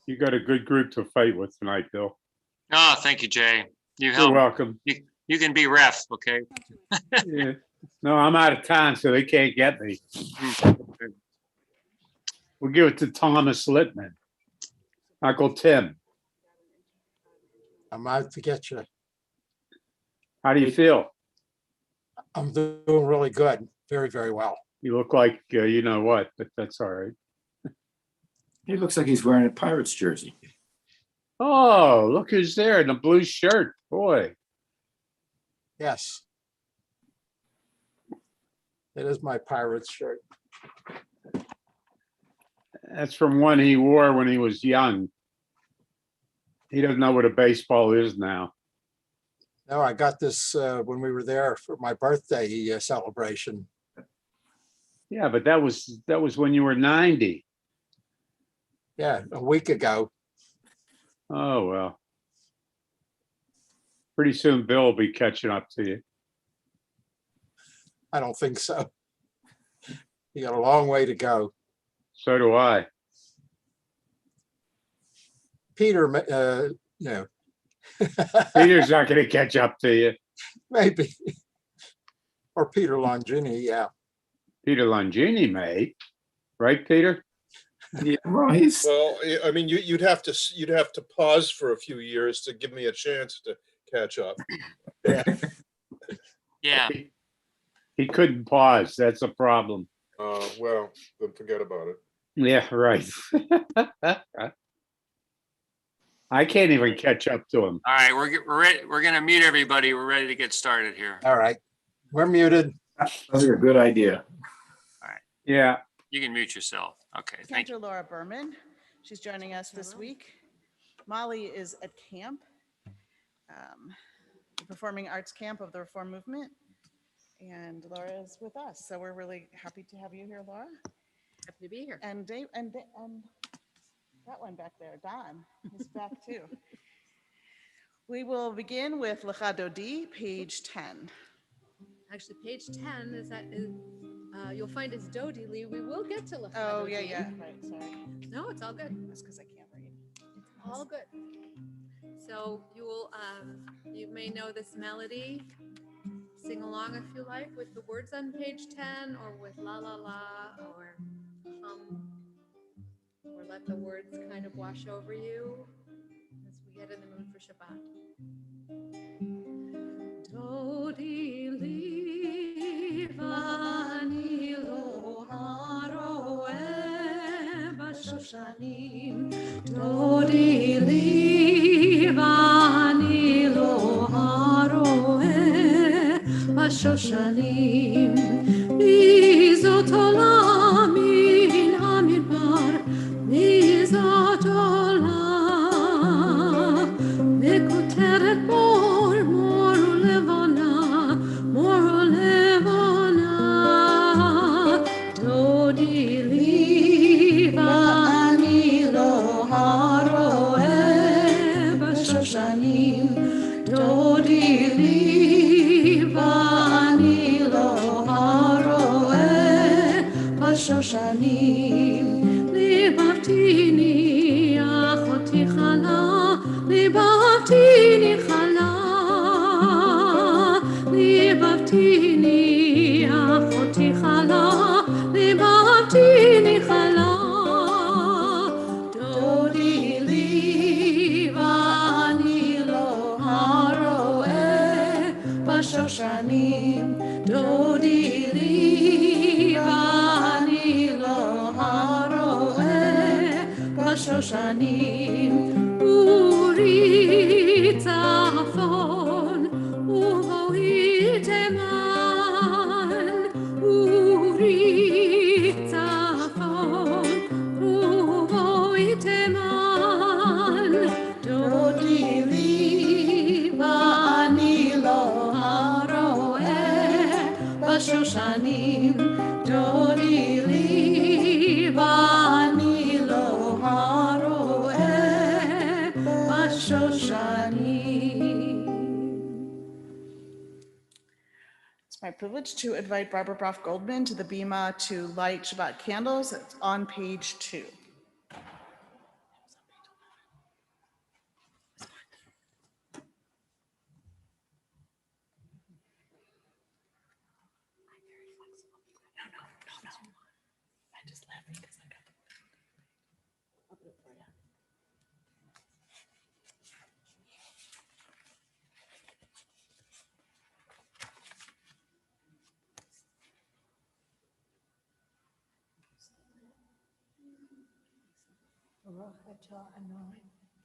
You got a good group to fight with tonight, Bill. Oh, thank you, Jay. You're help. welcome. You can be ref, okay? Yeah. No, I'm out of town, so they can't get me. We'll give it to Thomas Littman. Uncle Tim, I'm out to get you. how do you feel? I'm doing really good. Very, very well. You look like you know what, but that's all right. He looks like he's wearing a Pirates jersey. Oh, look who's there in the blue shirt. Boy, Yes. It is my Pirates shirt. that's from one he wore when he was young. He doesn't know what a baseball is now. No, I got this when we were there for my birthday celebration. Yeah, but that was when you were 90. Yeah, a week ago. Oh, well. Pretty soon Bill will be catching up to you. I don't think so. You got a long way to go. So do I. Peter, Peter's not going to catch up to you. maybe. Or Peter Longini, yeah. Peter Longini may. Right, Peter? Yeah, well, he's Well, I mean, you'd have to pause for a few years to give me a chance to catch up. Yeah. He couldn't pause. That's a problem. Well, then forget about it. Yeah, right. I can't even catch up to him. All right, we're ready. We're gonna mute everybody. We're ready to get started here. All right. We're muted. that's a good idea. Yeah. You can mute yourself. Okay, thank you. Cantor Laura Berman. She's joining us this week. Molly is at camp, the Performing Arts Camp of the Reform Movement. And Laura is with us. So we're really happy to have you here, Laura. Happy to be here. And Dave, and that one back there, Don, is back too. We will begin with Lecha Dodi, page 10. Actually, page 10 is you'll find is Dodi Li. We will get to Lecha Oh, Dodi. yeah, right, sorry. No, it's all good. That's because I can't read. It's all good. So you will, you may know this melody. Sing along if you like with the words on page 10 or with la la la or hum or let the words kind of wash over you as we get in the mood for Shabbat. Dodi li vani lo haroe b'shoshanim. Dodi li vani lo haroe b'shoshanim. Mizot olam min hamidbar, mizot olam mekuteret mor mor ulevana, mor ulevana. Dodi li vani lo haroe b'shoshanim. Dodi li vani lo haroe b'shoshanim. Libavtini achoti chala, libavtini chala, libavtini achoti chala, libavtini chala. Dodi li vani lo haroe b'shoshanim. Dodi li vani lo haroe b'shoshanim. Uri tzafon uvo iteman. Uri tzafon uvo iteman. Dodi li ואני לא הרואה בשושנים. It's my privilege to invite Barbara Broff Goldman to the Bima to light Shabbat candles. It's on page 2. I just laughed because I got the I'll do it for you. Baruch atah Adonai,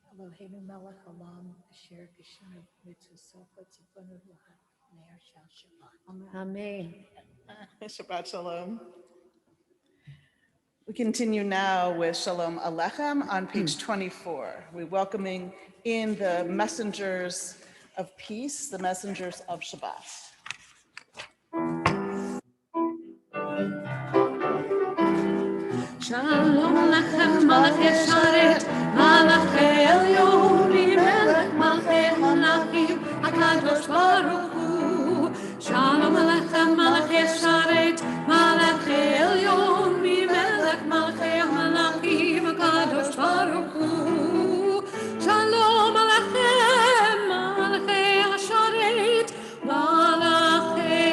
Eloheinu melech haolam, asher kishanu mitzvosecha tzipanu l'ner shel Shabbat. Amen. Shabbat Shalom. We continue now with Shalom Alechem on page 24. We're welcoming in the messengers of peace, the messengers of Shabbat. Shalom Alechem, Malachei Sharet, Malachei Elyon, Melech Malachei Malachim, HaKadosh Baruch Hu. Shalom Alechem, Malachei Sharet, Malachei Elyon, Melech Malachei Malachim, HaKadosh Baruch Hu. Shalom Alechem, Malachei Sharet, Malachei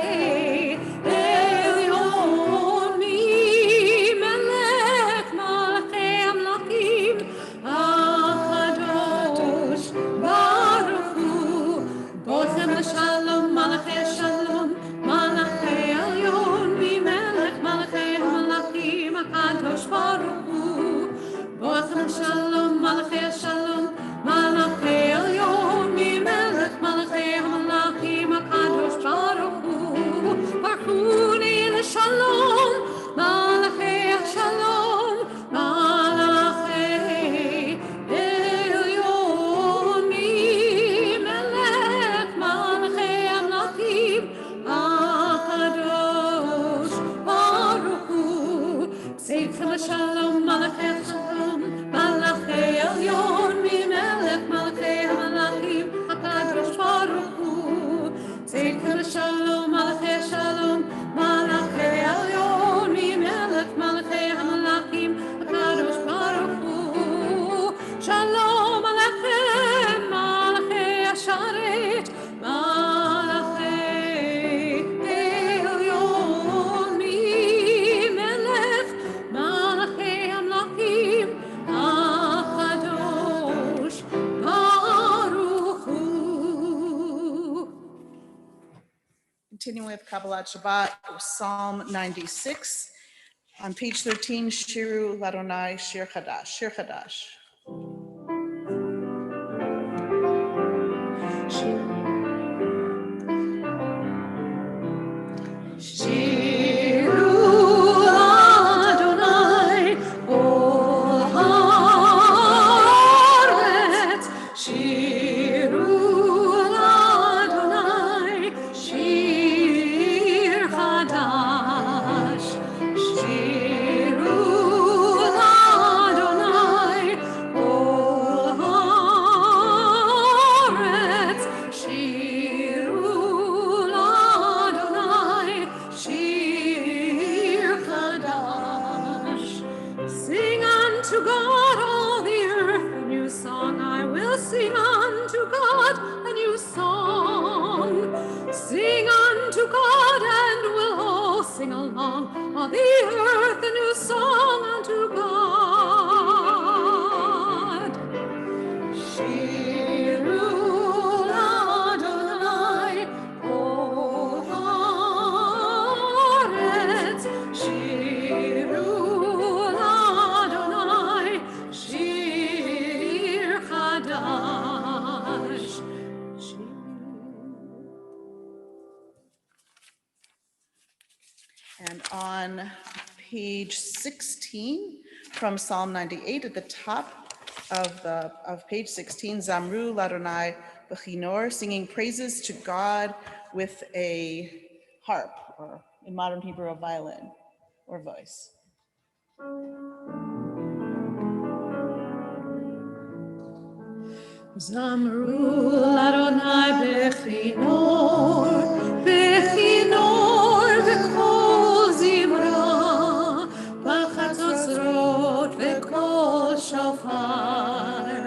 Elyon, Melech Malachei Malachim, HaKadosh Baruch Hu. Bochem l'shalom, Malachei Shalom, Malachei Elyon, Melech Malachei Malachim, HaKadosh Baruch Hu. Bochem Shalom, Malachei Shalom, Malachei Elyon, Melech Malachei Malachim, HaKadosh Baruch Hu. Barchuni l'shalom, Malachei Shalom, Malachei Elyon, Melech Malachei Malachim, HaKadosh Baruch Hu. Seichem l'shalom, Malachei Shalom, Malachei Elyon, Melech Malachei Malachim, HaKadosh Baruch Hu. Seichem l'shalom, Malachei Shalom, Malachei Elyon, Melech Malachei Malachim, HaKadosh Baruch Hu. Shalom Alechem, Malachei Sharet, Malachei Elyon, Melech Malachei Malachim, HaKadosh Baruch Hu. Continuing with Kabbalat Shabbat, Psalm 96. On page 13, Shiru Ladonai, Shir Chadash, Shir Chadash. Shiru Adonai, Kol haaretz. Shiru Adonai, Shir Chadash. Shiru Adonai, Kol haaretz. Shiru Adonai, Shir Chadash. Sing unto God all the earth a new song. I will sing unto God a new song. Sing unto God and we'll all sing along. All the earth a new song unto God. Shiru Adonai, Kol haaretz. Shiru Adonai, Shir Chadash. And on page 16 from Psalm 98 at the top of page 16, Zamru Ladonai B'chinor, singing praises to God with a harp, or in modern Hebrew, a violin or voice. Zamru Adonai bechinor, bechinor v'kol zimra, b'chatzotzrot v'kol shofar,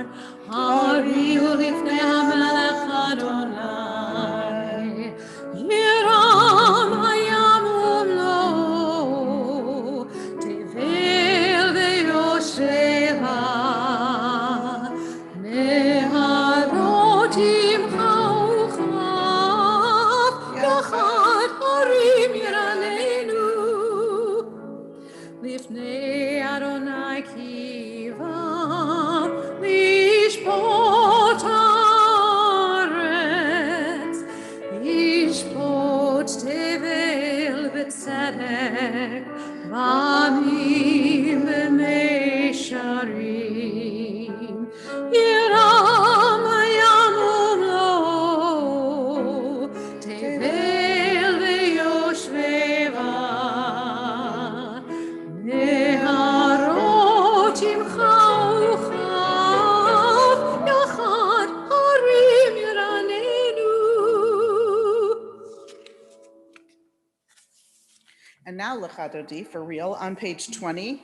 hariu lifnei hamelech Adonai, yiram hayam umlo, tevel v'yosheva. Neharotim chauchav, yachad harim yiranenu. Lifnei Adonai kiva, lishpot haaretz, lishpot tevel b'tzedek, v'anim b'meisharim. Yiram hayamum lo, tevel v'yoshveva, neharot imchau chav, yachad harim yiranenu. And now L'chadodi for real on page 20.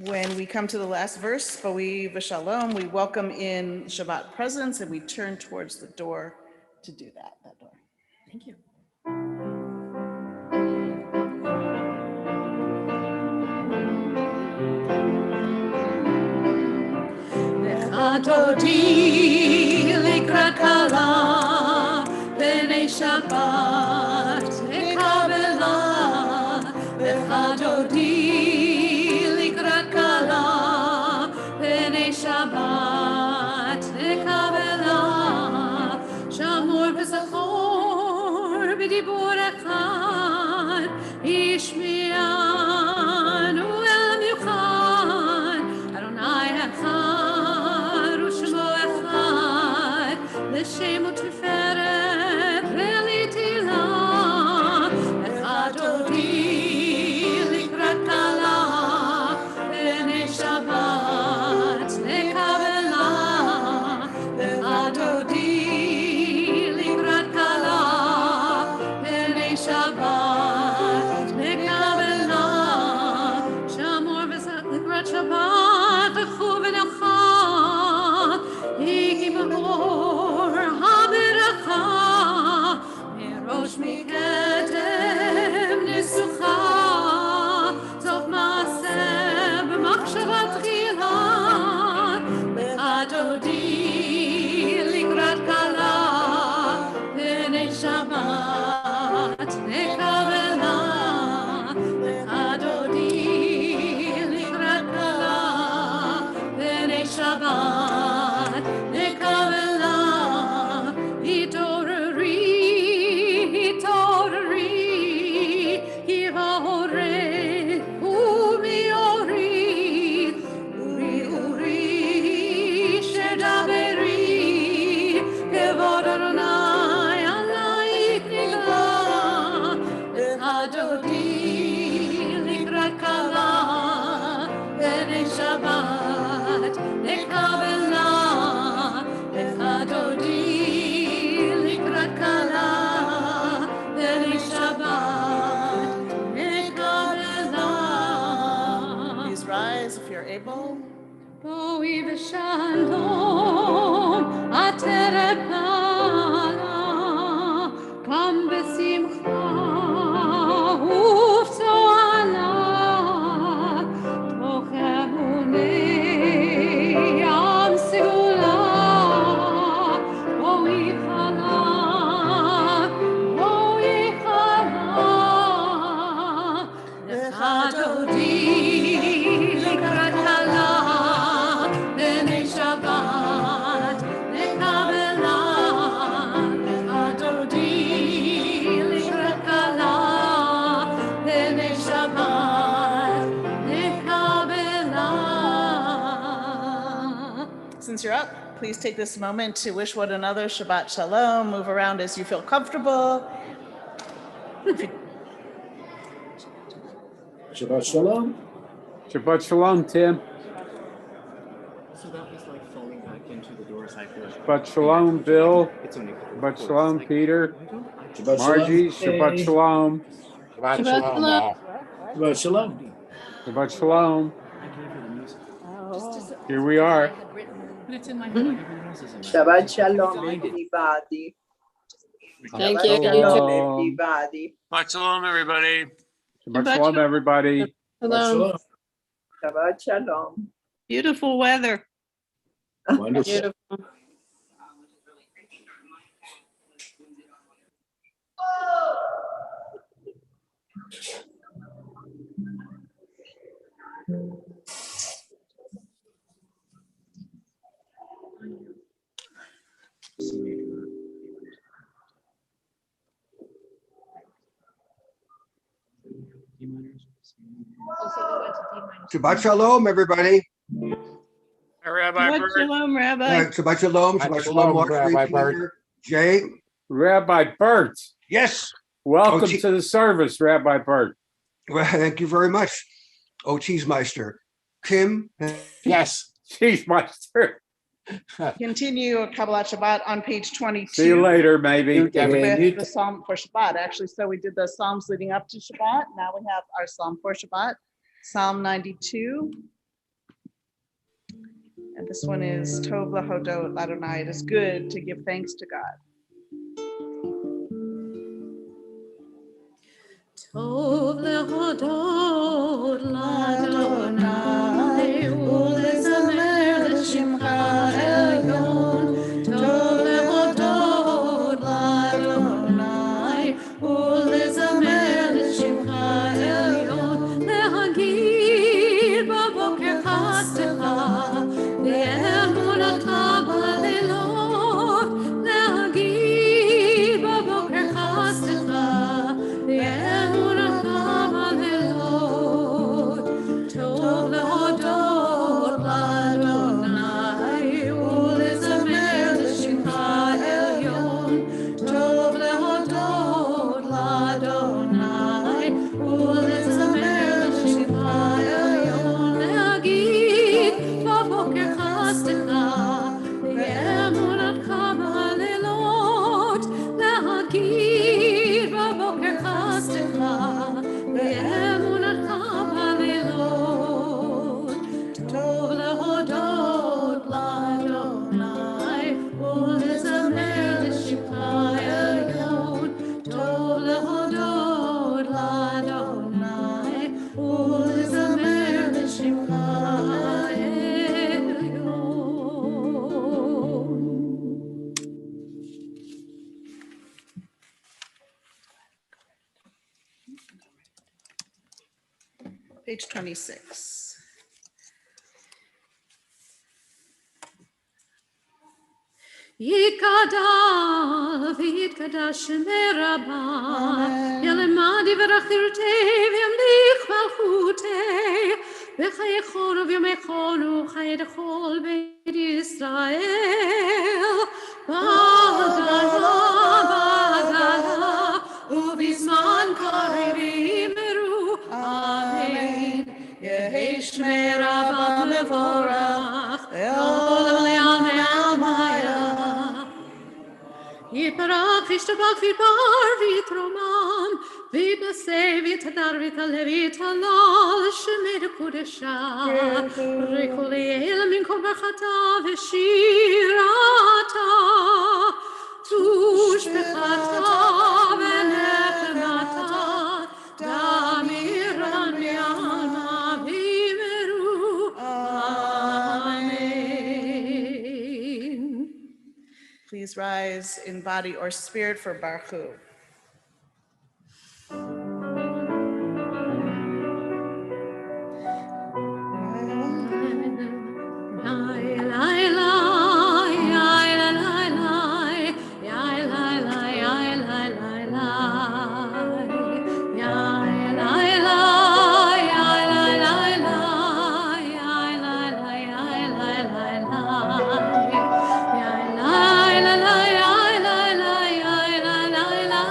When we come to the last verse, Boi v'shalom, we welcome in Shabbat presence and we turn towards the door to do that door. Thank you. L'chadodi likrat kala, b'nei Shabbat nekabela, l'chadodi likrat kala, b'nei Shabbat nekabela, shamor v'zachor b'dibur echad, ishmi'anu el miuchad, Adonai echad u'shemo echad, l'shem u'tiferet ve'litila, l'chadodi likrat kala, b'nei Shabbat nekabela, l'chadodi likrat kala, b'nei Shabbat nekabela, shamor v'zach likrat Shabbat echu v'necha, hiki b'mor ha'beracha, merosh mikdem nisucha, sof ma'aseh b'machshava tchila, l'chadodi likrat kala, b'nei Shabbat nekabela, l'chadodi likrat kala, b'nei Shabbat nekabela, hitorari, hitorari, hivahore, umiori, uri, uri, shedaberi, kevod Adonai alayk nigla, l'chadodi likrat kala, b'nei Shabbat nekabela, l'chadodi likrat kala, b'nei Shabbat nekabela. Please rise if you're able. Boi v'shalom, ateret pala, kam b'simcha, ufso'ala, toch emunei yam sigula, boi chala, l'chadodi likrat kala, b'nei Shabbat nekabela, l'chadodi likrat kala, b'nei Shabbat nekabela. Since you're up, please take this moment to wish one another Shabbat Shalom. Move around as you feel comfortable. Shabbat Shalom. Shabbat Shalom, Tim. Shabbat Shalom, Bill. Shabbat Shalom, Peter. Shabbat Margie, shalom. Shabbat Shalom. Shabbat shalom all. Shabbat shalom. Shabbat Shalom. Here we are. Shabbat shalom, everybody. Thank Shabbat you. shalom, Shalom. everybody. Shabbat Shalom, everybody. Shabbat Shalom, everybody. Hello. Shabbat shalom. Beautiful weather. Wonderful. Beautiful. Shabbat shalom, everybody. Hi, Rabbi Shabbat Bert. shalom, Rabbi. Shabbat shalom, Shabbat Shabbat shalom, shalom, Marjorie, Rabbi Bert. Peter, Jay. Rabbi Bert, Yes. welcome gee. to the service, Rabbi Bert. Well, thank you very much. Oh, Cheesemeister. Tim. Yes. Jeez, Meister. Continue Kabbalat Shabbat on page 22. See you later, maybe. With the Psalm for Shabbat, actually. So we did the Psalms leading up to Shabbat. Now we have our Psalm for Shabbat, Psalm 92. And this one is Tov Lahodot Ladonai. It is good to give thanks to God. Tov lehodot l'Adonai ulezamer l'shimcha elyon. Tov lehodot l'Adonai ulezamer l'shimcha elyon. Lehagir baboker chastecha ve'emunata b'alilot. Lehagir baboker chastecha ve'emunata b'alilot. Tov lehodot l'Adonai ulezamer l'shimcha elyon. Tov lehodot l'Adonai ulezamer l'shimcha elyon. Le'agid b'boker chastecha ve'emunatcha b'alilot. Le'agid b'boker chastecha ve'emunatcha b'alilot. Tov lehodot l'Adonai ulezamer l'shimcha elyon. Tov lehodot l'Adonai ulezamer l'shimcha elyon. Page 26. Yikadal v'yitkadash shemei Rabba Yelemad v'rachirtei v'yamlich malchutei v'chayechonu v'yamechonu chayedechol beit Yisrael B'agala b'agala u'bizman karev yimeru Amen Yehi shmei Rabba mevorach Le'olam le'almei almaya Yiparach v'yishtabach v'yipar v'yitromam v'yibasei v'yitadar v'yitaleh v'yitalal shemei dekudesha Rikol ye'el min kol barchata v'shirata tushbechata v'nechemata damiran v'yalma v'yimeru Amen. Please rise in body or spirit for Baruch Hu. La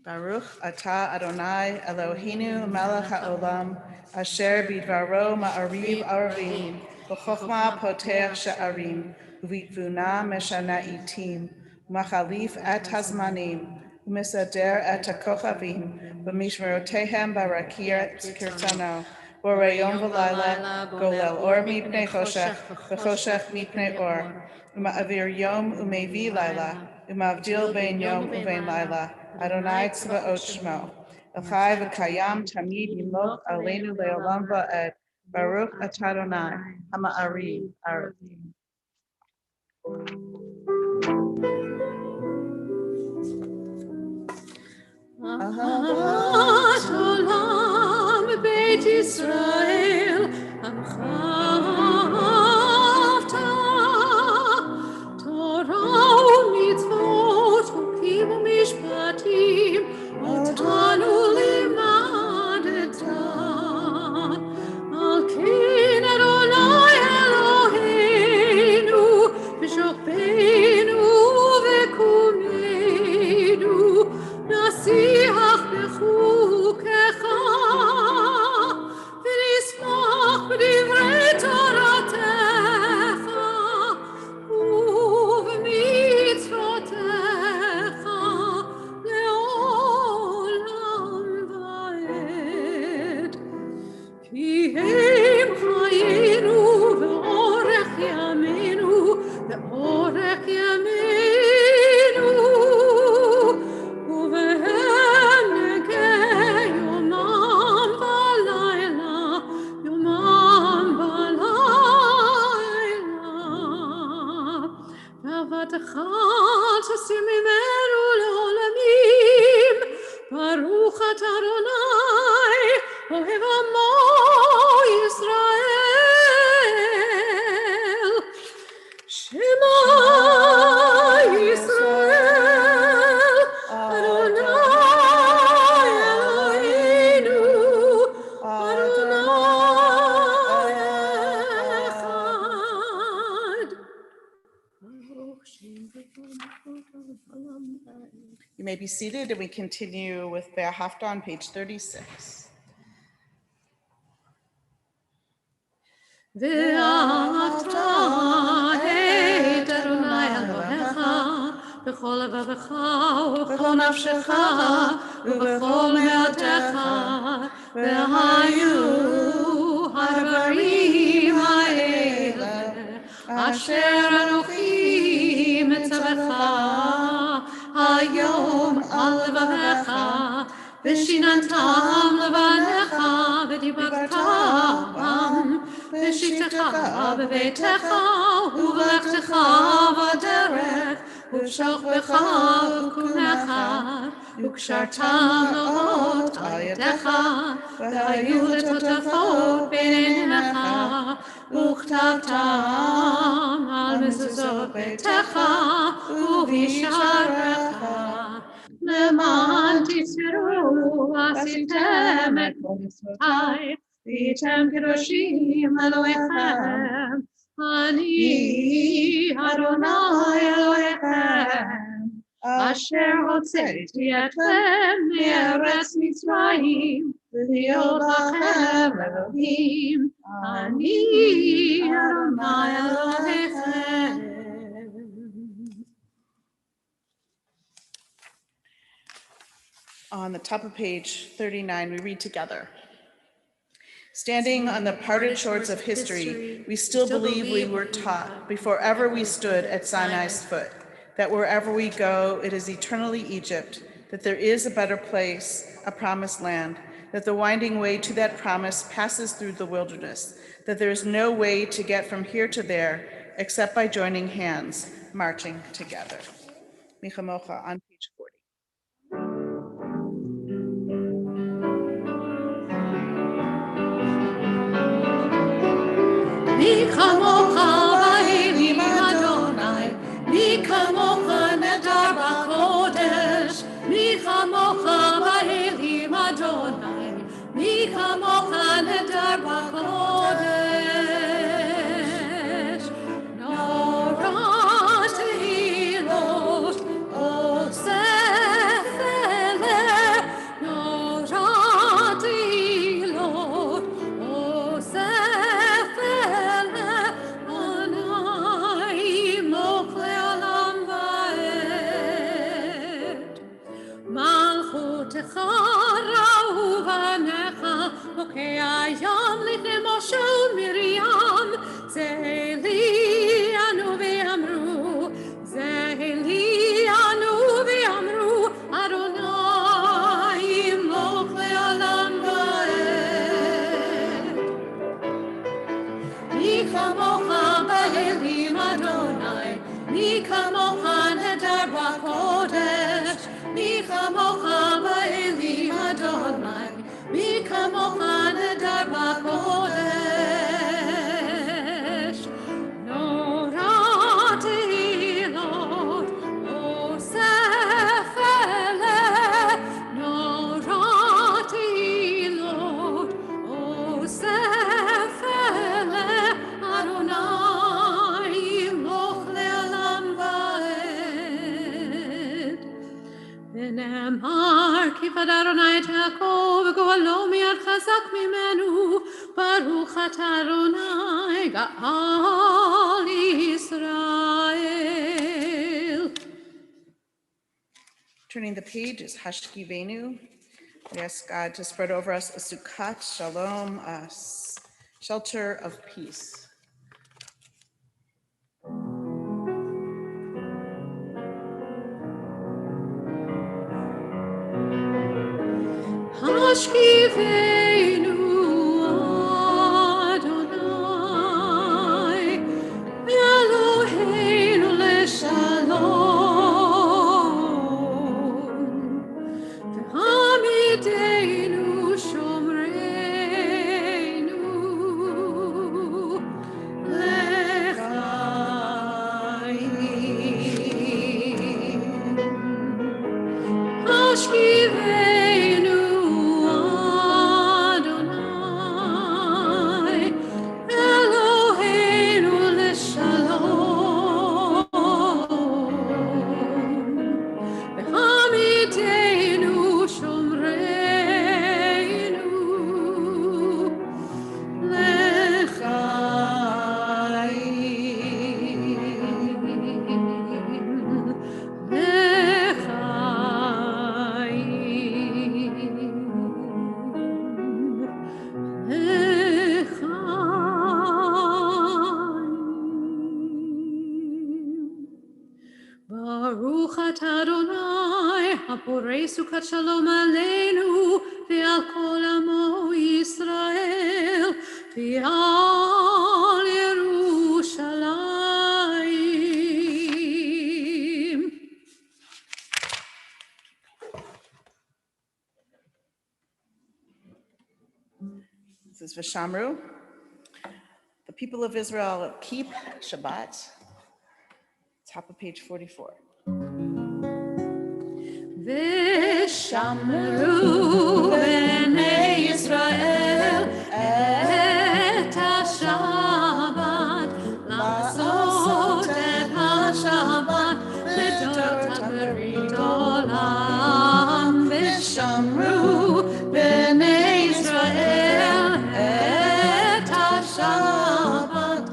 Baruch atah Adonai Eloheinu melech haolam asher bidvaro ma'ariv aravim v'chochma potech she'arim uvitvuna meshana itim u'machalif et hazmanim u'misader et hakochavim v'mishmerotehem barakir kirtano Borayom v'layla golel or mipnei choshech v'choshech mipnei or u'ma'avir yom u'mevi layla u'mavdil bein yom u'vein layla Adonai tzvaot shmo. Elchai v'kayam tamid yimloch aleinu le'olam va'ed. Baruch atah Adonai hama'ari aravim. Ahavat olam beit Yisrael amcha avta Torah u'mitzvot chukim u'mishpatim otanu limadeta al ken Adonai Eloheinu v'shokbeinu v'kumeinu נשיח בחוקיך ונשמח בדברי תורתך ובמצוותיך לעולם ועד. כי הם חיינו ואורך ימינו ואורך ימינו ובהם נגע יומם ולילה, יומם ולילה. ועבדך תשים ממנו לעולמים, ברוך אתה אדוני, אוהב עמו ישראל. שמע ישראל, Adonai Eloheinu, Adonai echad. You may be seated and we continue with Be'ahavta on page 36. ואהבת את אדוני אלוהיך בכל לבבך ובכל נפשך ובכל מאודך והיו הדברים האלה אשר אנוכי מצווך היום על לבבך ושיננתם לבניך ודיברתם בשיטתך בביתך ובלכתך בדרך ובשוכבך ובקומך וקשרתם לאות על ידך והיו לטוטפות בין עיניך וכתבתם על מזוזות ביתך ובשעריך למען תזכרו עשיתם את כל מצוותיי והייתם קדושים אלוהיכם, אני אדוני אלוהיכם, אשר הוצאתי אתכם מארץ מצרים, להיות לכם אלוהים, אני אדוני אלוהיכם. On the top of page 39, we read together. Standing on the parted shores of history, we still believe we were taught before ever we stood at Sinai's foot, that wherever we go, it is eternally Egypt, that there is a better place, a promised land, that the winding way to that promise passes through the wilderness, that there is no way to get from here to there except by joining hands, marching together. Michamocha on page 40. מי כמוך באלים אדוני, מי כמוך נדר בקודש, מי כמוך באלים אדוני, מי כמוך נדר בקודש. נורא תהילות, עוז ספלת לך ראו בניך, חוקי הים לפני משה ומרים, זה לי ענו ואמרו, זה לי ענו ואמרו, אדוני ימלוך לעולם ועד. מי כמוך באלים אדוני, מי כמוך נדר בקודש, מי כמוך באלים אדוני, מי כמוך נדר בקודש. נורא תהילות אוסף אלה, נורא תהילות אוסף אלה, אדוני ימלוך לעולם ועד. ונאמר כי פדה אדוני את יעקב וגואלו מיד חזק ממנו, ברוך אתה אדוני גאל ישראל. Turning the page is Hashkivenu. We ask God to spread over us a Sukkot Shalom, a shelter of peace. Hashkivenu Adonai, Eloheinu leshalom, v'hamideinu shomreinu l'chaim. Hashkivenu Adonai, Eloheinu leshalom, v'hamideinu shomreinu l'chaim. Baruch atah Adonai, haporei sukat shalom aleinu, ve'al kol amo Yisrael, ve'al Yerushalayim. This is Vishamru. The people of Israel keep Shabbat. Top of page 44. ושמרו בני ישראל את השבת, לעשות את השבת לדורות ברית עולם. ושמרו בני ישראל את השבת,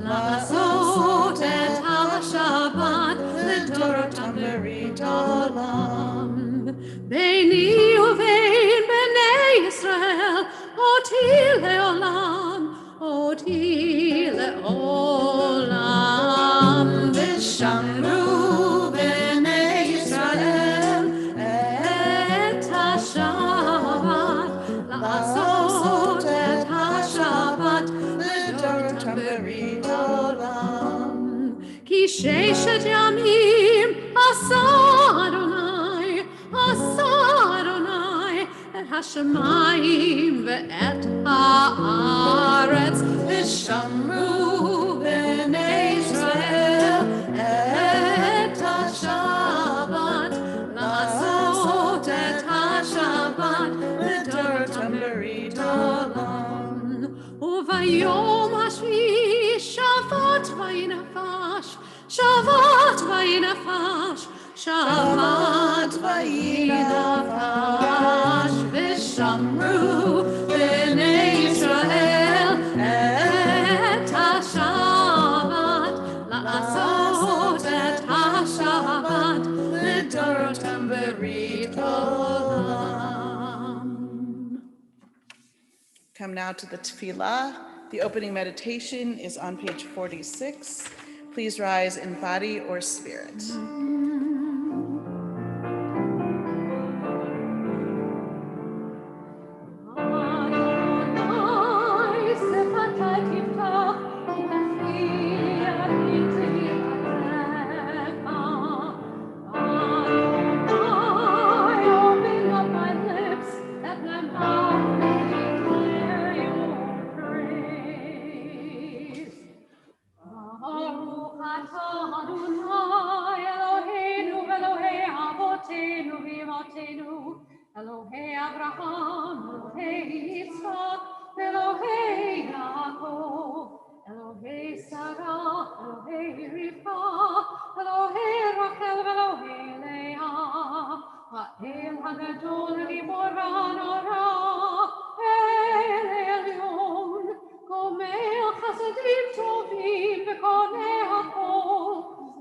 לעשות את השבת לדורות ברית עולם. ביני ובין בני ישראל אותי לעולם, אותי לעולם. ושמרו בני ישראל את השבת, לעשות את השבת לדורות ברית עולם. כי ששת ימים עשה אדוני, עשה אדוני את השמיים ואת הארץ. ושמרו בני ישראל את השבת, לעשות את השבת לדורות ברית עולם. וביום השביעי שבת וינפש, שבת וינפש, שבת וינפש. ושמרו בני ישראל את השבת, לעשות את השבת לדורות ברית עולם. Come now to the tefillah. The opening meditation is on page 46. Please rise in body or spirit. Elohei Abraham, Elohei Yitzchak, Elohei Yaakov, Elohei Sarah, Elohei Rivka, Elohei Rachel, Elohei Leah, Ha'el Hagadol, Gibora Nora, El Elyon, Gomel Chasadim Tovim, V'konei Hakol,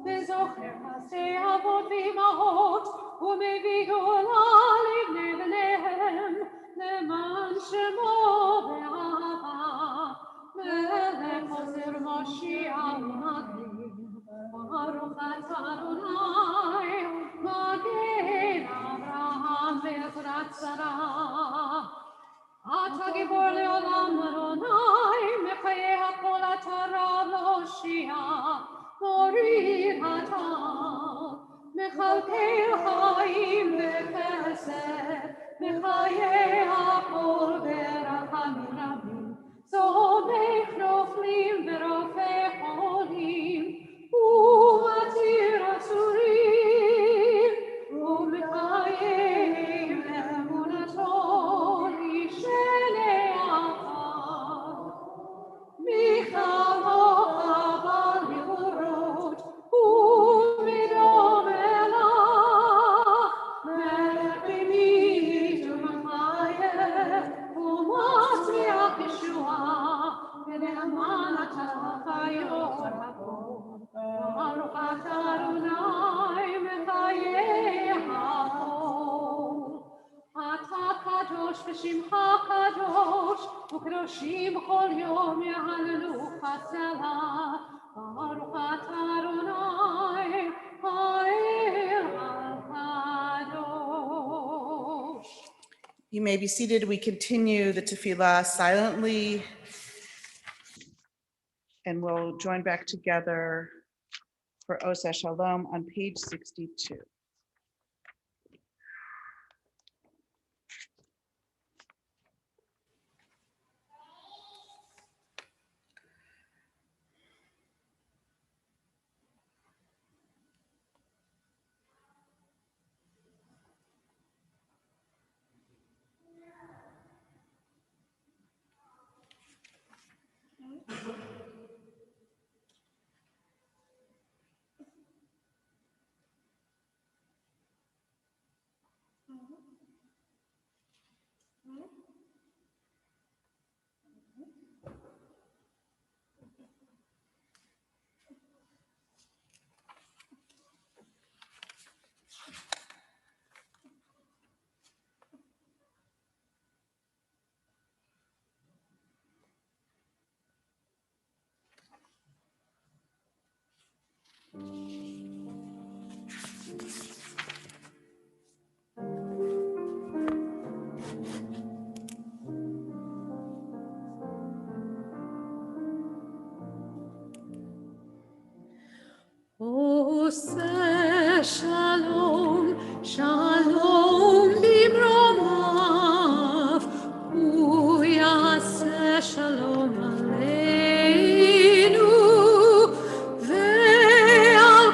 V'zocher Hasei Avot V'imahot, ומביא גאולה לבני בניהם, למען שמו באהבה, מלך עוזר מושיע ומגן, ברוך אתה אדוני, מגן אברהם בעזרת שרה. אתה גיבור לעולם אדוני, מחיי הכל אתה רב להושיע, מוריד אתה. מכלכל חיים בחסד, מחיי הכל ברחמים רבים, צודק נופלים ורופא חולים, ומתיר אסורים, ומקיים אמונתו אישני אחד. מכלוך אבל נבורות, ומדום ושמך קדוש, וקדושים כל יום יהללוך הצלה. ברוך אתה אדוני, האל הקדוש. You may be seated. We continue the tefillah silently, and we'll join back together for Oseh Shalom on page 62. Oseh Shalom, Shalom bimromav, Hu yaseh Shalom aleinu, ve'al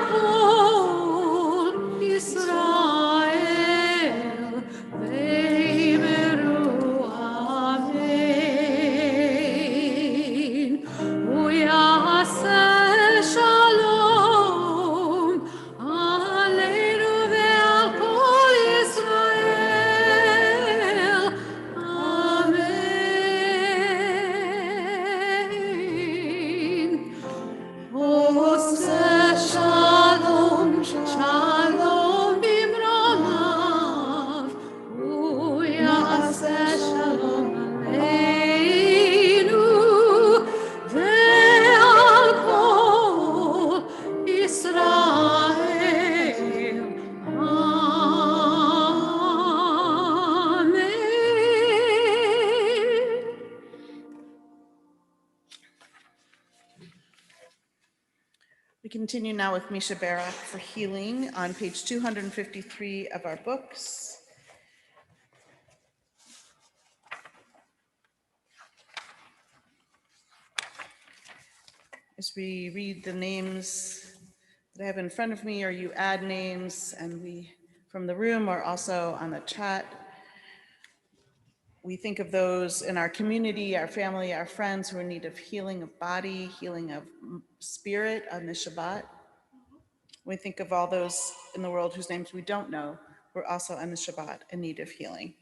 continue now with Misha Barak for healing on page 253 of our books. As we read the names that I have in front of me, or you add names, and we from the room or also on the chat, we think of those in our community, our family, our friends who are in need of healing of body, healing of spirit on the Shabbat. We think of all those in the world whose names we don't know, who are also on the Shabbat in need of healing.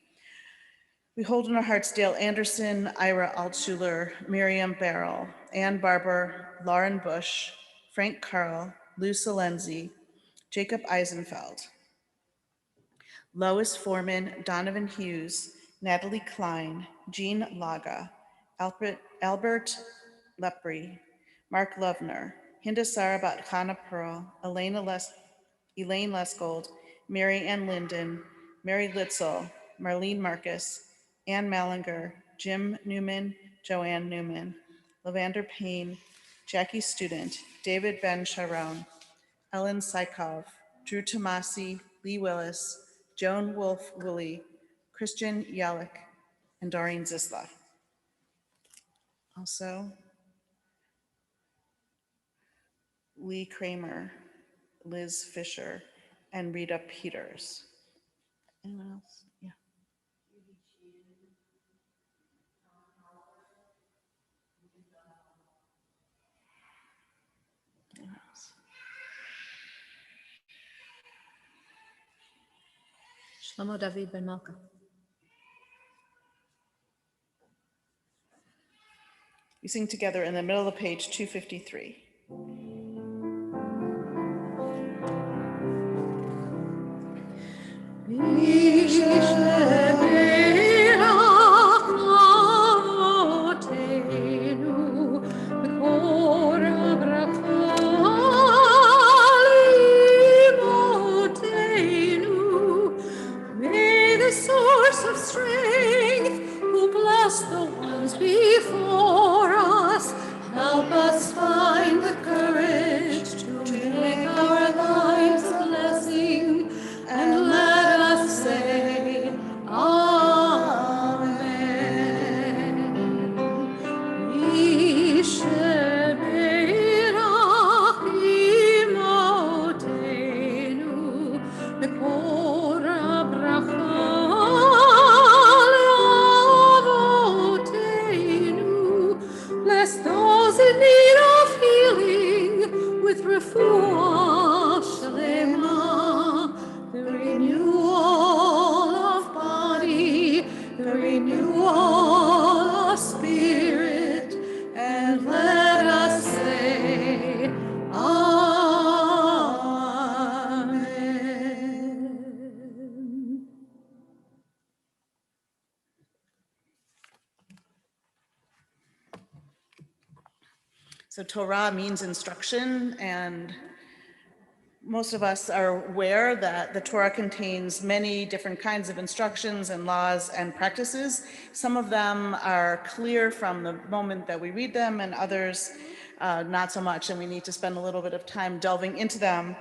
We hold in our hearts Dale Anderson, Ira Altshuler, Miriam Barrell, Ann Barber, Lauren Bush, Frank Carl, Lou Salenzi, Jacob Eisenfeld, Lois Foreman, Donovan Hughes, Natalie Klein, Jean Laga, Albert Lepre, Mark Lovner, Hinda Sarabat Khana Pearl, Elaine Leskold, Mary Ann Linden, Mary Litzel, Marlene Marcus, Ann Mallinger, Jim Newman, Joanne Newman, Lavander Payne, Jackie Student, David Ben Sharon, Ellen Sykov, Drew Tomasi, Lee Willis, Joan Wolf Woolley, Christian Yalik, and Doreen Zisla. Also, Lee Kramer, Liz Fisher, and Rita Peters. Anyone else? Yeah. Anyone else? Shlomo David Ben Malka. We sing together in the middle of page 253. May the source of strength, who bless the ones before us, help us find the courage to make our lives a blessing, and let us say, Amen. Yisheberach imotenu, mekor habracha leavotenu. Bless those in need of healing with refuah shlema, the renewal of body, the renewal of spirit, and let us say, Amen. So Torah means instruction, and most of us are aware that the Torah contains many different kinds of instructions and laws and practices. Some of them are clear from the moment that we read them, and others not so much, and we need to spend a little bit of time delving into them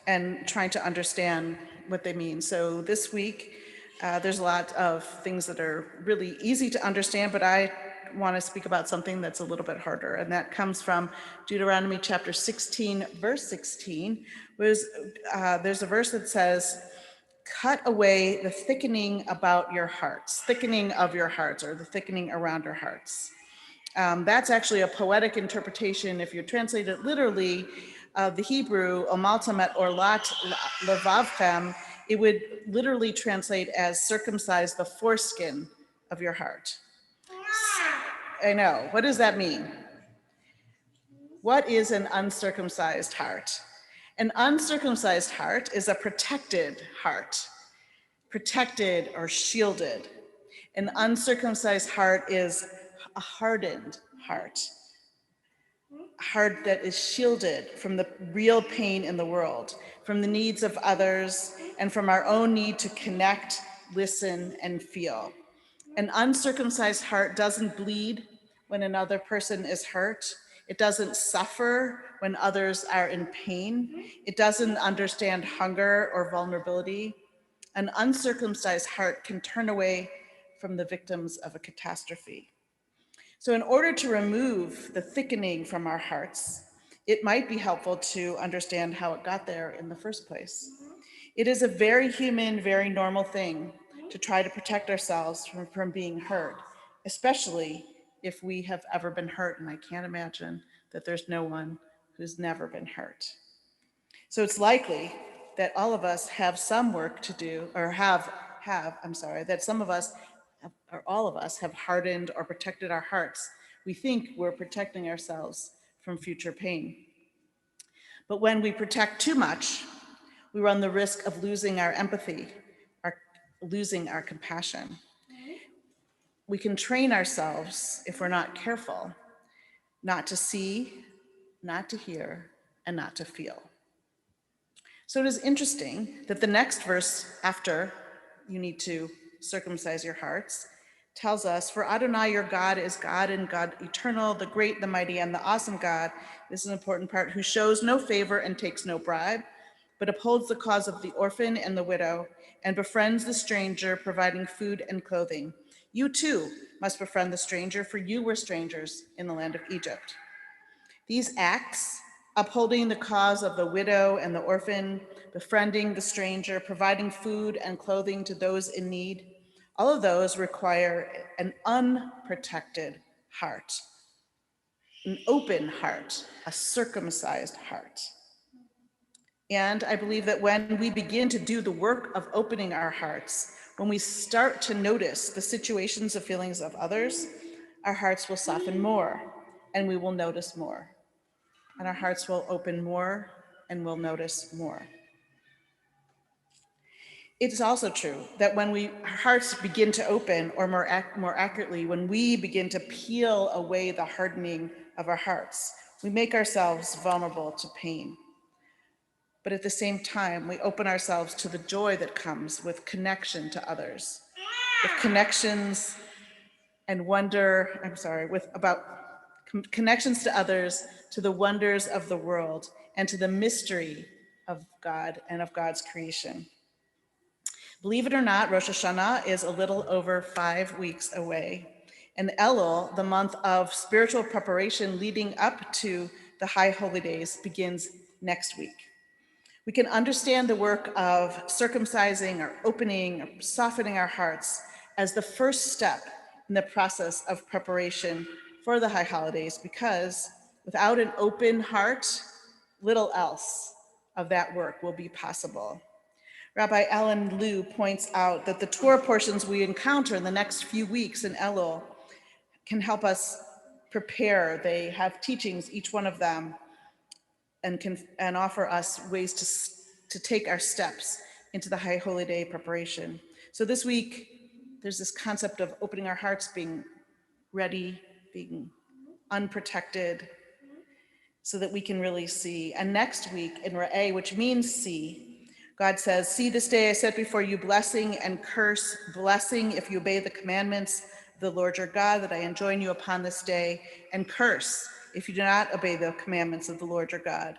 and trying to understand what they mean. So this week, there's a lot of things that are really easy to understand, but I want to speak about something that's a little bit harder, and that comes from Deuteronomy chapter 16, verse 16. There's a verse that says, cut away the thickening about your hearts, thickening of your hearts, or the thickening around your hearts. That's actually a poetic interpretation. If you translate it literally, the Hebrew, omaltamet or lat levavchem, it would literally translate as circumcise the foreskin of your heart. I know. What does that mean? What is an uncircumcised heart? An uncircumcised heart is a protected heart, protected or shielded. An uncircumcised heart is a hardened heart, a heart that is shielded from the real pain in the world, from the needs of others, and from our own need to connect, listen, and feel. An uncircumcised heart doesn't bleed when another person is hurt. It doesn't suffer when others are in pain. It doesn't understand hunger or vulnerability. An uncircumcised heart can turn away from the victims of a catastrophe. So in order to remove the thickening from our hearts, it might be helpful to understand how it got there in the first place. It is a very human, very normal thing to try to protect ourselves from being hurt, especially if we have ever been hurt, and I can't imagine that there's no one who's never been hurt. So it's likely that all of us have some work to do, or that some of us, or all of us, have hardened or protected our hearts. We think we're protecting ourselves from future pain. But when we protect too much, we run the risk of losing our empathy, losing our compassion. We can train ourselves, if we're not careful, not to see, not to hear, and not to feel. So it is interesting that the next verse after you need to circumcise your hearts tells us, for Adonai your God is God and God eternal, the great, the mighty, and the awesome God. This is an important part, who shows no favor and takes no bribe, but upholds the cause of the orphan and the widow, and befriends the stranger, providing food and clothing. You too must befriend the stranger, for you were strangers in the land of Egypt. These acts, upholding the cause of the widow and the orphan, befriending the stranger, providing food and clothing to those in need, all of those require an unprotected heart, an open heart, a circumcised heart. And I believe that when we begin to do the work of opening our hearts, when we start to notice the situations of feelings of others, our hearts will soften more and we will notice more. And our hearts will open more and we'll notice more. It's also true that when our hearts begin to open, or more accurately, when we begin to peel away the hardening of our hearts, we make ourselves vulnerable to pain. But at the same time, we open ourselves to the joy that comes with connection to others, with connections and wonder, connections to others, to the wonders of the world, and to the mystery of God and of God's creation. Believe it or not, Rosh Hashanah is a little over 5 weeks away, and Elul, the month of spiritual preparation leading up to the High Holy Days, begins next week. We can understand the work of circumcising or opening or softening our hearts as the first step in the process of preparation for the High Holidays, because without an open heart, little else of that work will be possible. Rabbi Ellen Liu points out that the Torah portions we encounter in the next few weeks in Elul can help us prepare. They have teachings, each one of them, and offer us ways to take our steps into the High Holy Day preparation. So this week, there's this concept of opening our hearts, being ready, being unprotected, so that we can really see. And next week in Re'eh, which means see, God says, see, this day I set before you blessing and curse. Blessing if you obey the commandments of the Lord your God that I enjoin you upon this day, and curse if you do not obey the commandments of the Lord your God.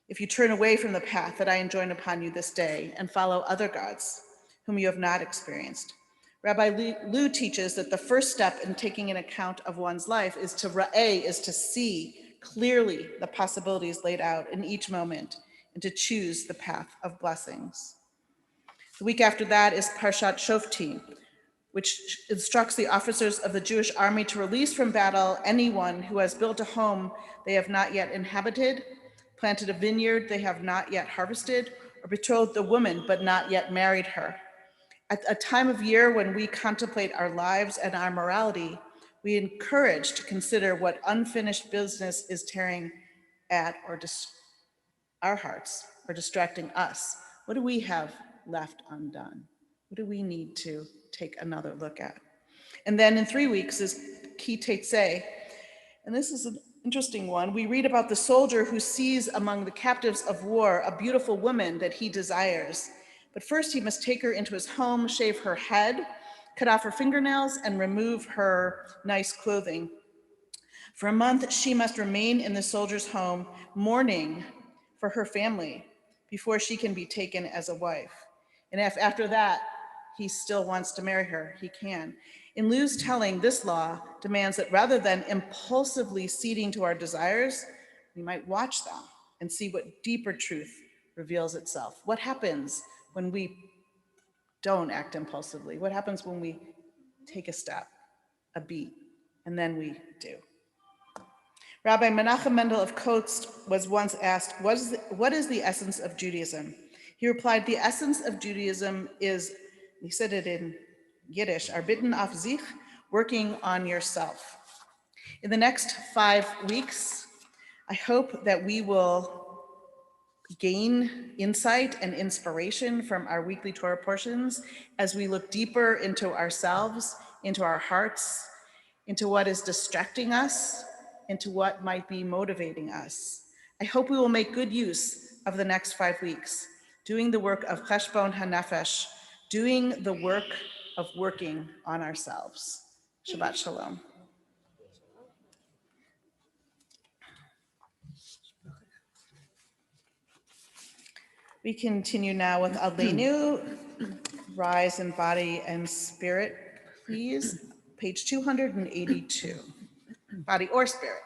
If you turn away from the path that I enjoin upon you this day and follow other gods whom you have not experienced. Rabbi Liu teaches that the first step in taking an account of one's life is to see clearly the possibilities laid out in each moment and to choose the path of blessings. The week after that is Parshat Shoftim, which instructs the officers of the Jewish army to release from battle anyone who has built a home they have not yet inhabited, planted a vineyard they have not yet harvested, or betrothed a woman but not yet married her. At a time of year when we contemplate our lives and our morality, we encourage to consider what unfinished business is tearing at our hearts or distracting us. What do we have left undone? What do we need to take another look at? And then in 3 weeks is Ki Tetzei, and this is an interesting one. We read about the soldier who sees among the captives of war a beautiful woman that he desires. But first he must take her into his home, shave her head, cut off her fingernails, and remove her nice clothing. For a month, she must remain in the soldier's home, mourning for her family before she can be taken as a wife. And if after that, he still wants to marry her, he can. In Liu's telling, this law demands that rather than impulsively ceding to our desires, we might watch them and see what deeper truth reveals itself. What happens when we don't act impulsively? What happens when we take a step, a beat, and then we do? Rabbi Menachem Mendel of Kotsk was once asked, what is the essence of Judaism? He replied, the essence of Judaism is, he said it in Yiddish, arbitten auf sich, working on yourself. In the next 5 weeks, I hope that we will gain insight and inspiration from our weekly Torah portions as we look deeper into ourselves, into our hearts, into what is distracting us, into what might be motivating us. I hope we will make good use of the next 5 weeks, doing the work of cheshbon hanefesh, doing the work of working on ourselves. Shabbat Shalom. We continue now with Aleinu, rise in body and spirit, please. Page 282, body or spirit.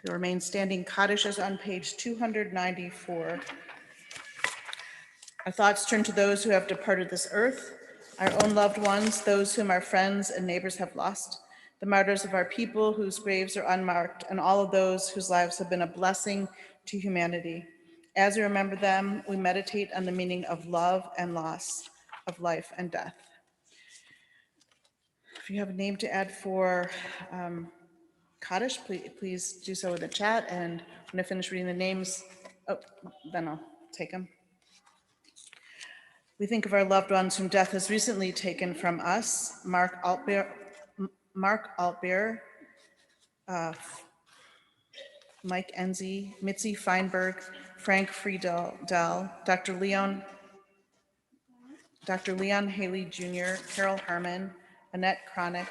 Remain standing. Kaddish is on page 294. Our thoughts turn to those who have departed this earth, our own loved ones, those whom our friends and neighbors have lost, the martyrs of our people whose graves are unmarked, and all of those whose lives have been a blessing to humanity. As we remember them, we meditate on the meaning of love and loss, of life and death. If you have a name to add for Kaddish, please do so in the chat, and when I finish reading the names, then I'll take them. We think of our loved ones whom death has recently taken from us: Mark Altbeer, Mike Enzi, Mitzi Feinberg, Frank Friedel, Dr. Leon Haley Jr., Carol Herman, Annette Kronick,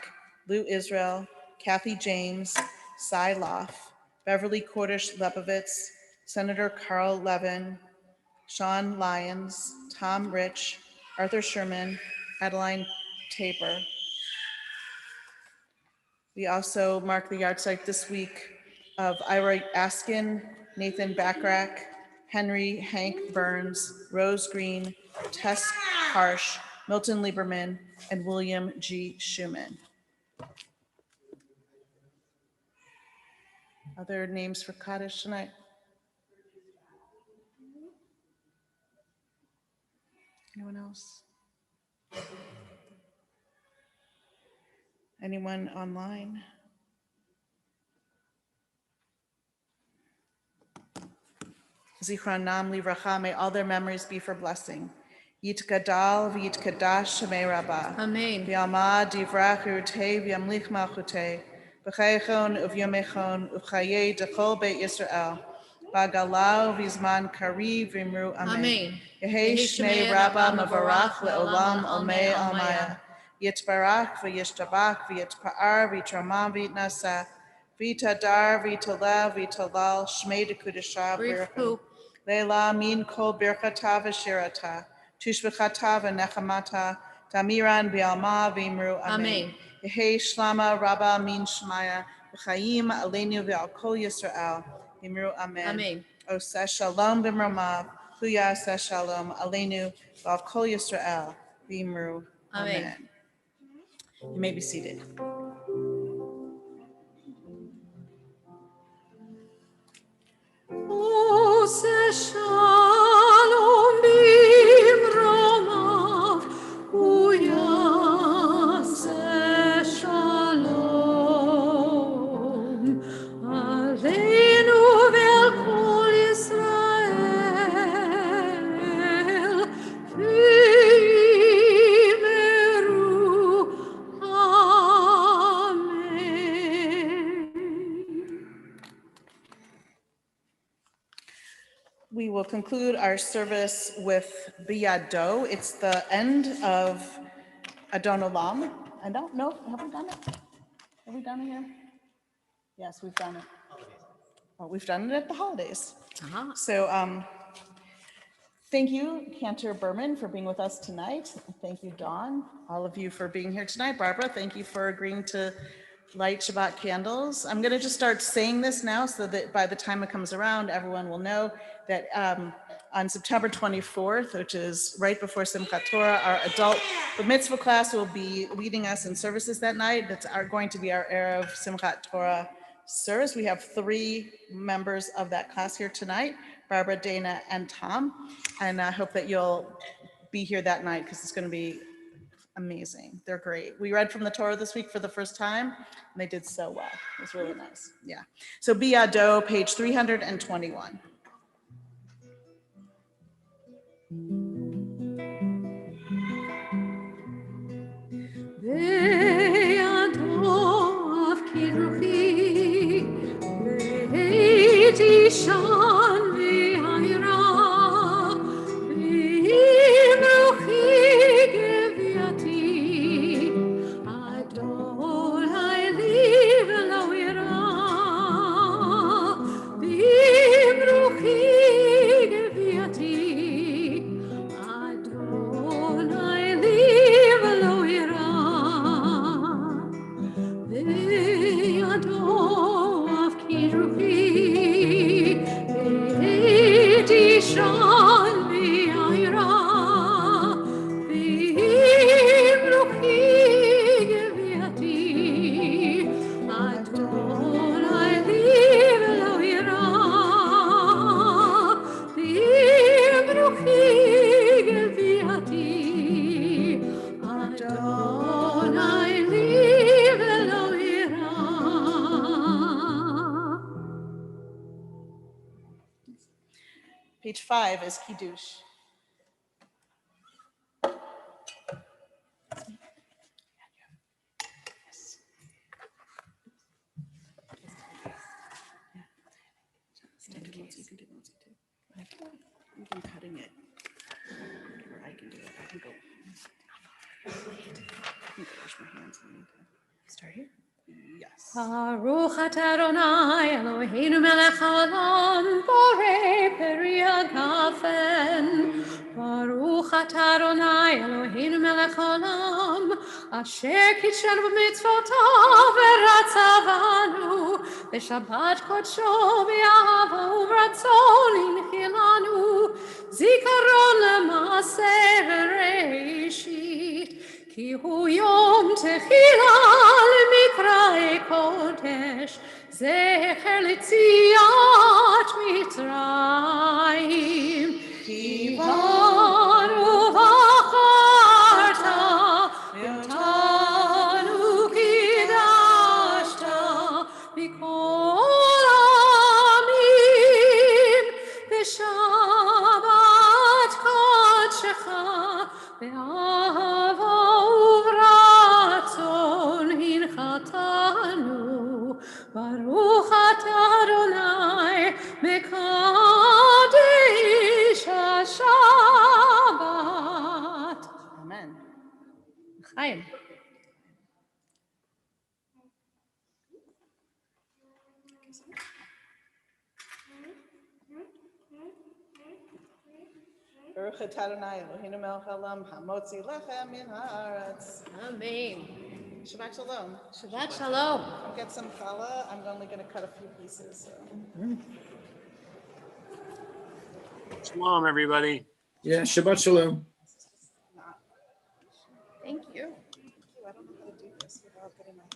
Lou Israel, Kathy James, Cy Loff, Beverly Cordish Leibovitz, Senator Carl Levin, Sean Lyons, Tom Rich, Arthur Sherman, Adeline Tabor. We also mark the yard site this week of Ira Askin, Nathan Backrack, Henry Hank Burns, Rose Green, Tess Harsh, Milton Lieberman, and William G. Schuman. Other names for Kaddish tonight? Anyone else? Anyone online? Zichronam livracha, may all their memories be for blessing. Yit gadal v'yit kadash shemei rabbah. Amen. V'yalma divrach urtei v'yamlich malchutei. V'chayechon uv'yomechon uv'chayei dechol beit Yisrael. V'agalau v'zman kariv v'imru amen. Amen. Yehei shmei rabbah mavarach le'olam olmei almaya. Yitbarach v'yishtabach v'yitpa'ar v'yitramam v'yitnasa. V'yitadar v'yitalev v'yitalal shmei dekudesha Brief b'rachim. who? Leila min kol birchata v'shirata, tushbechata v'nechamata, tamiran b'alma v'imru amen. Amen. Yehei shlama rabba min shmaya, v'chaim aleinu v'al kol Yisrael, v'imru amen. Amen. Oseh shalom b'mromav, hu yaseh shalom aleinu v'al kol Yisrael, v'imru Amen. amen. You may be seated. Oseh shalom b'mromav, hu yaseh shalom aleinu ve'al kol Yisrael, v'yimeru amen. We will conclude our service with Biyado. It's the end of Adon Olam. I don't know, have we done it? Have we done it here? Yes, we've done it. Oh, we've done it at the holidays. Uh-huh. So thank you, Cantor Berman, for being with us tonight. Thank you, Dawn, all of you for being here tonight. Barbara, thank you for agreeing to light Shabbat candles. I'm going to just start saying this now so that by the time it comes around, everyone will know that on September 24th, which is right before Simchat Torah, our adult Bar Mitzvah class will be leading us in services that night. That's going to be our Erev Simchat Torah service. We have 3 members of that class here tonight, Barbara, Dana, and Tom. And I hope that you'll be here that night because it's going to be amazing. They're great. We read from the Torah this week for the first time, and they did so well. It was really nice. Yeah. So Biyado, page 321. Be'adov kidruchi, be'tishan ve'ayra, be'imruchi geviati, Adonai liv lo ira, be'imruchi geviati, Adonai liv lo ira. Be'adov kidruchi, be'tishan ve'ayra, be'imruchi geviati, Adonai liv lo ira, be'imruchi geviati, Adonai liv lo ira. Page 5 is Kiddush. You've been cutting it. Or I can do it. I can go. I can go wash my hands in the meantime. Start here? Yes. Baruch atah Adonai Eloheinu melech haolam borei peri hagafen. Baruch atah Adonai Eloheinu melech haolam אשר קידשנו במצוותיו ורצה בנו, בשבת קודשו באהבה וברצון הנחילנו, זיכרון למעשה וראשית, כי הוא יום תחילה למקראי קודש, זכר ליציאת מצרים. כי בנו בחרת, ואותנו קידשת, מכל העמים, בשבת קודשך, באהבה וברצון הנחתנו. ברוך אתה אדוני מקדש השבת. Amen. חיים. Baruch atah Adonai Eloheinu melech haolam hamotzi lechem min haaretz. Amen. Shabbat shalom. Shabbat shalom. I'll get some challah. I'm only going to cut a few pieces. So. Shalom, everybody. Yeah, Shabbat Shalom. Thank you. I don't know how to do this without getting my